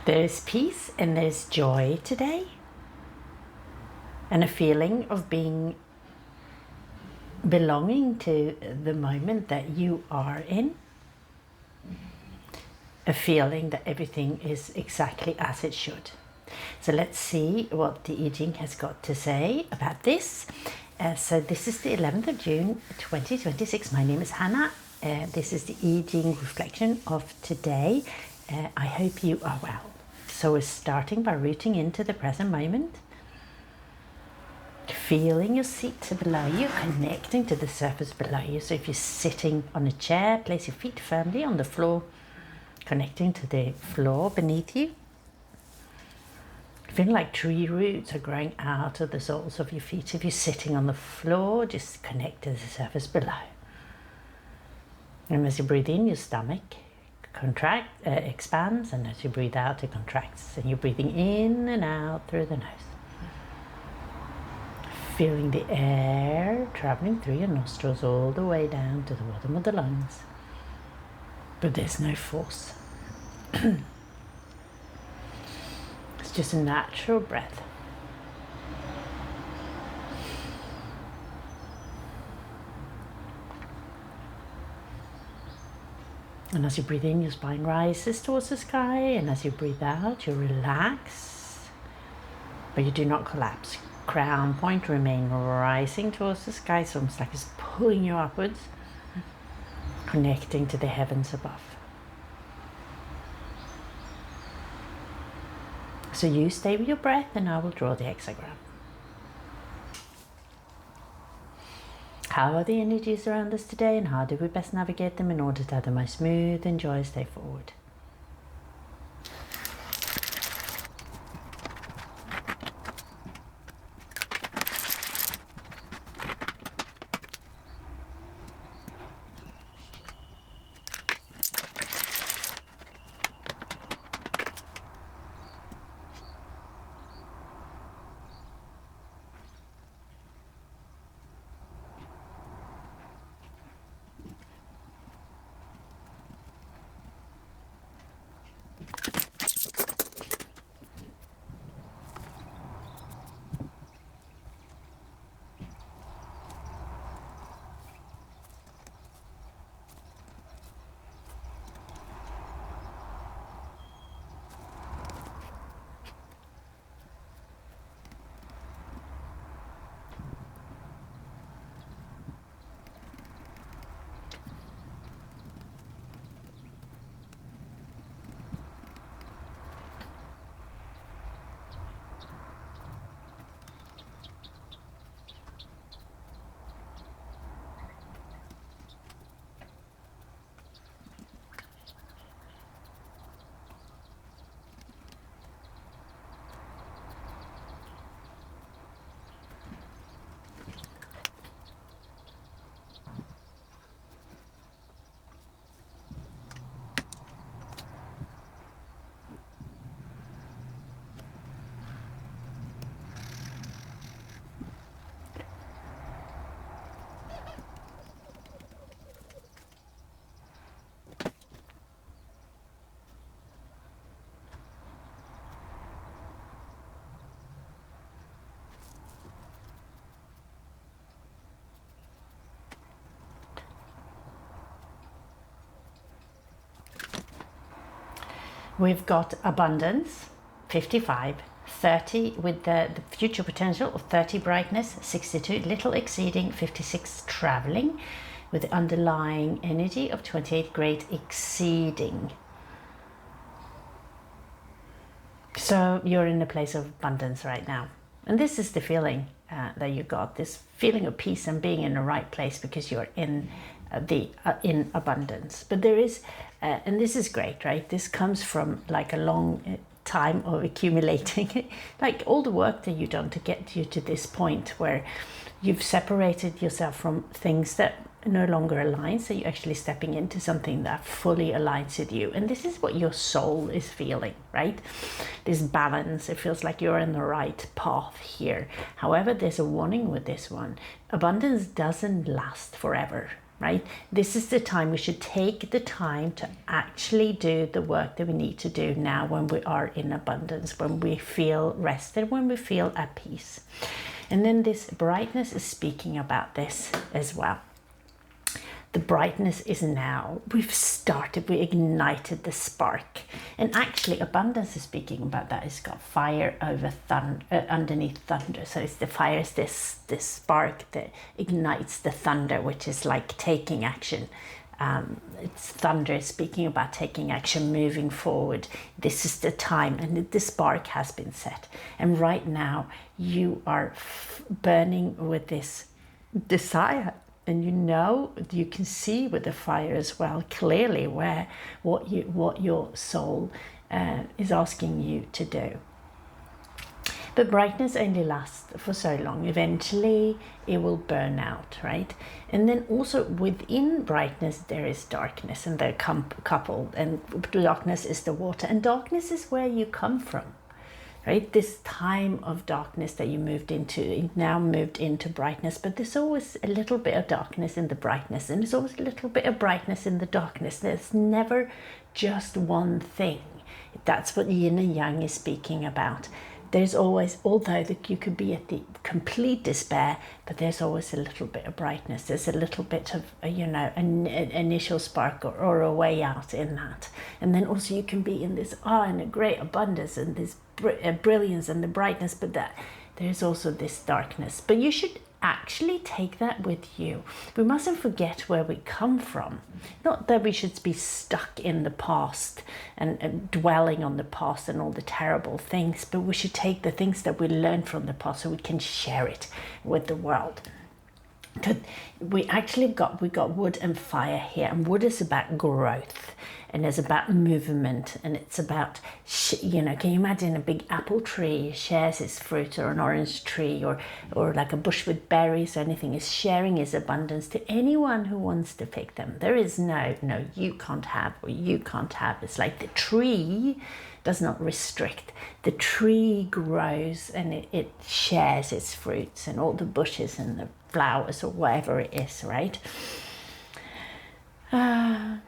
There's peace and there's joy today, and a feeling of belonging to the moment that you are in. A feeling that everything is exactly as it should. So let's see what the I Ching has got to say about this. So this is the 11th of June 2026. My name is Hannah. This is the I Ching reflection of today. I hope you are well. So we're starting by rooting into the present moment. Feeling your seat below you, connecting to the surface below you. So if you're sitting on a chair, place your feet firmly on the floor, connecting to the floor beneath you. Feeling like tree roots are growing out of the soles of your feet. If you're sitting on the floor, just connect to the surface below. And as you breathe in, your stomach expands, and as you breathe out, it contracts. And you're breathing in and out through the nose. Feeling the air traveling through your nostrils all the way down to the bottom of the lungs. But there's no force. It's just a natural breath. And as you breathe in, your spine rises towards the sky, and as you breathe out, you relax, but you do not collapse. Crown point remain rising towards the sky. It's almost like it's pulling you upwards, connecting to the heavens above. So you stay with your breath, and I will draw the hexagram. How are the energies around us today, and how do we best navigate them in order to have the most smooth and joyous day forward? We've got abundance, 55, 30 with the future potential of 30 brightness, 62 little exceeding, 56 traveling with the underlying energy of 28 great exceeding. So you're in a place of abundance right now. And this is the feeling that you got, this feeling of peace and being in the right place because you're in in abundance. But there is, and this is great, right? This comes from like a long time of accumulating, like all the work that you've done to get you to this point where you've separated yourself from things that no longer align, so you're actually stepping into something that fully aligns with you. And this is what your soul is feeling, right? This balance, it feels like you're in the right path here. However, there's a warning with this one. Abundance doesn't last forever. right? This is the time we should take the time to actually do the work that we need to do now when we are in abundance, when we feel rested, when we feel at peace. And then this brightness is speaking about this as well. The brightness is now. We've started, we ignited the spark. And actually abundance is speaking about that. It's got fire over underneath thunder. So it's the fire is this spark that ignites the thunder, which is like taking action. It's thunder speaking about taking action, moving forward. This is the time, and the spark has been set. And right now you are burning with this desire. And you can see with the fire as well clearly what your soul is asking you to do. But brightness only lasts for so long. Eventually it will burn out, right? And then also within brightness there is darkness, and they're coupled. And darkness is the water, and darkness is where you come from. Right, this time of darkness that you now moved into brightness, but there's always a little bit of darkness in the brightness, and there's always a little bit of brightness in the darkness. There's never just one thing. That's what yin and yang is speaking about. There's always, although that you could be at the complete despair, but there's always a little bit of brightness. There's a little bit of, an initial spark or a way out in that. And then also you can be in this and a great abundance and this brilliance and the brightness, but that there's also this darkness. But you should actually take that with you. We mustn't forget where we come from. Not that we should be stuck in the past and dwelling on the past and all the terrible things, but we should take the things that we learned from the past so we can share it with the world. We got wood and fire here, and wood is about growth, and it's about movement, and it's about, can you imagine a big apple tree shares its fruit, or an orange tree, or like a bush with berries or anything, is sharing its abundance to anyone who wants to pick them. There is no, you can't have, or you can't have. It's like the tree does not restrict. The tree grows and it shares its fruits, and all the bushes and the flowers or whatever it is, right?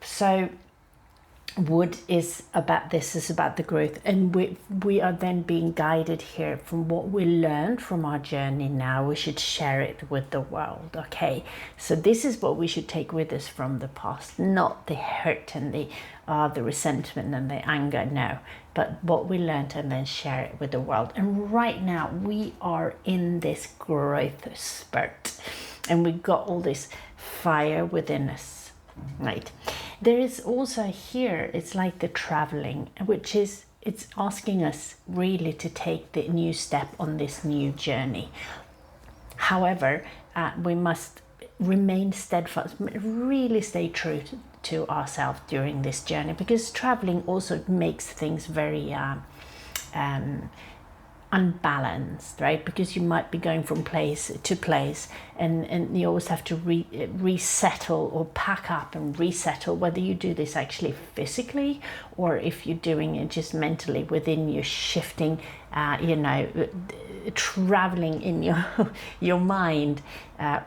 So wood is about this, is about the growth, and we are then being guided here from what we learned from our journey. Now we should share it with the world. Okay, so this is what we should take with us from the past, not the hurt and the resentment and the anger, no, but what we learned, and then share it with the world. And right now we are in this growth spurt, and we've got all this fire within us, right? There is also here, it's like the traveling, which is, it's asking us really to take the new step on this new journey. However, we must remain steadfast, really stay true to ourselves during this journey, because traveling also makes things very unbalanced, right? Because you might be going from place to place, and you always have to resettle or pack up and resettle, whether you do this actually physically or if you're doing it just mentally within you, shifting, traveling in your mind,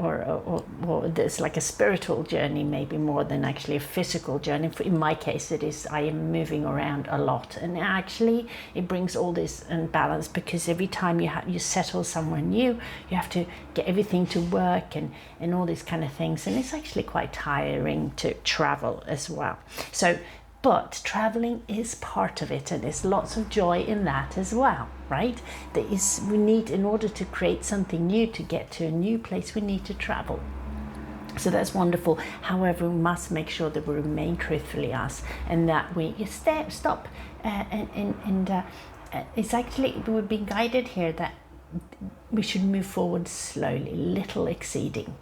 or there's like a spiritual journey, maybe more than actually a physical journey. In my case, it is, I am moving around a lot, and actually it brings all this imbalance, because every time you settle somewhere new, you have to get everything to work and all these kind of things, and it's actually quite tiring to travel as well. So, but traveling is part of it, and there's lots of joy in that as well, right? We need, in order to create something new, to get to a new place, we need to travel. So that's wonderful. However, we must make sure that we remain truthfully us, and that we stop. It's actually, we're being guided here that we should move forward slowly, little exceeding,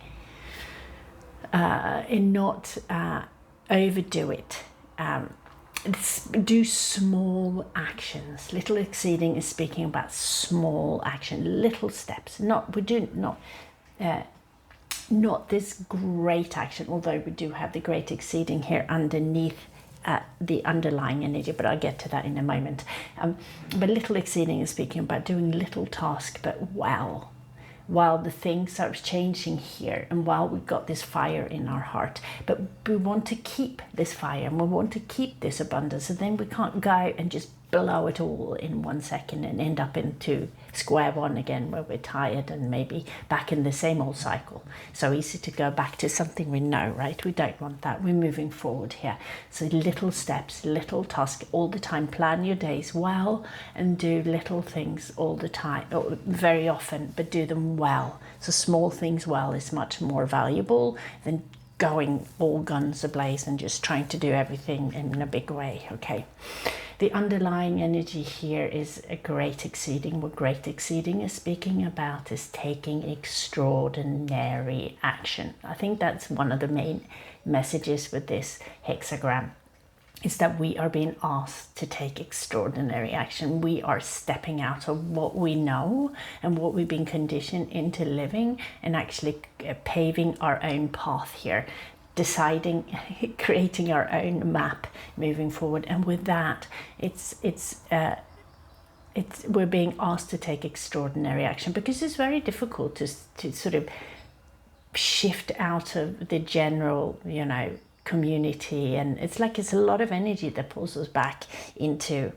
and not overdo it. Do small actions. Little exceeding is speaking about small action, little steps. Not this great action, although we do have the great exceeding here underneath the underlying energy, but I'll get to that in a moment. But little exceeding is speaking about doing little task but well, while the thing starts changing here, and while we've got this fire in our heart. But we want to keep this fire, and we want to keep this abundance, and then we can't go and just blow it all in 1 second and end up into square one again, where we're tired and maybe back in the same old cycle. So easy to go back to something we know, right? We don't want that. We're moving forward here. So little steps, little tasks all the time. Plan your days well and do little things all the time, or very often, but do them well. So small things well is much more valuable than going all guns ablaze and just trying to do everything in a big way, okay? The underlying energy here is a great exceeding. What great exceeding is speaking about is taking extraordinary action. I think that's one of the main messages with this hexagram, is that we are being asked to take extraordinary action. We are stepping out of what we know and what we've been conditioned into living, and actually paving our own path here, deciding, creating our own map moving forward. And with that, we're being asked to take extraordinary action, because it's very difficult to sort of shift out of the general, community, and it's a lot of energy that pulls us back into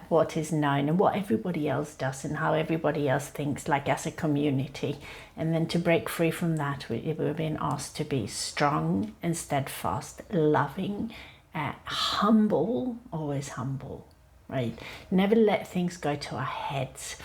what is known and what everybody else does and how everybody else thinks, like as a community. And then to break free from that, we're being asked to be strong and steadfast, loving, humble, always humble, right? Never let things go to our heads,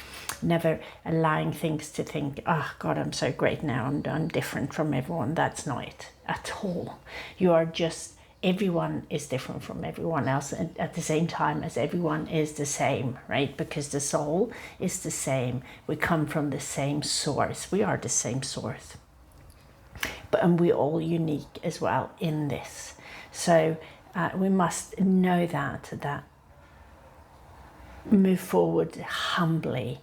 never allowing things to think, oh God, I'm so great now, I'm different from everyone. That's not it at all. You are just, everyone is different from everyone else, and at the same time as everyone is the same, right? Because the soul is the same. We come from the same source. We are the same source. And we're all unique as well in this. So we must know that move forward humbly,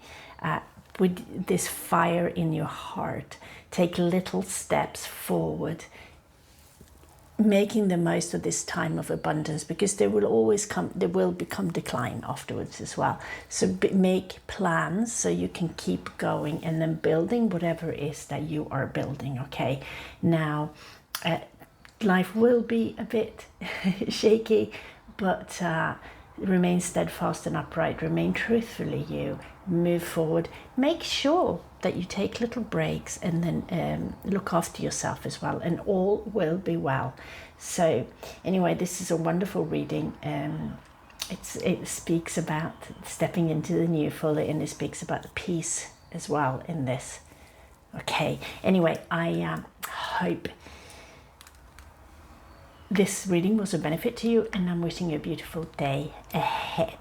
with this fire in your heart. Take little steps forward, making the most of this time of abundance, because there will become decline afterwards as well. So make plans so you can keep going, and then building whatever it is that you are building, okay? Now, life will be a bit shaky, but remain steadfast and upright, remain truthfully you, move forward. Make sure that you take little breaks, and then look after yourself as well, and all will be well. So anyway, this is a wonderful reading. It speaks about stepping into the new fully, and it speaks about the peace as well in this. Okay, anyway, I hope this reading was a benefit to you, and I'm wishing you a beautiful day ahead.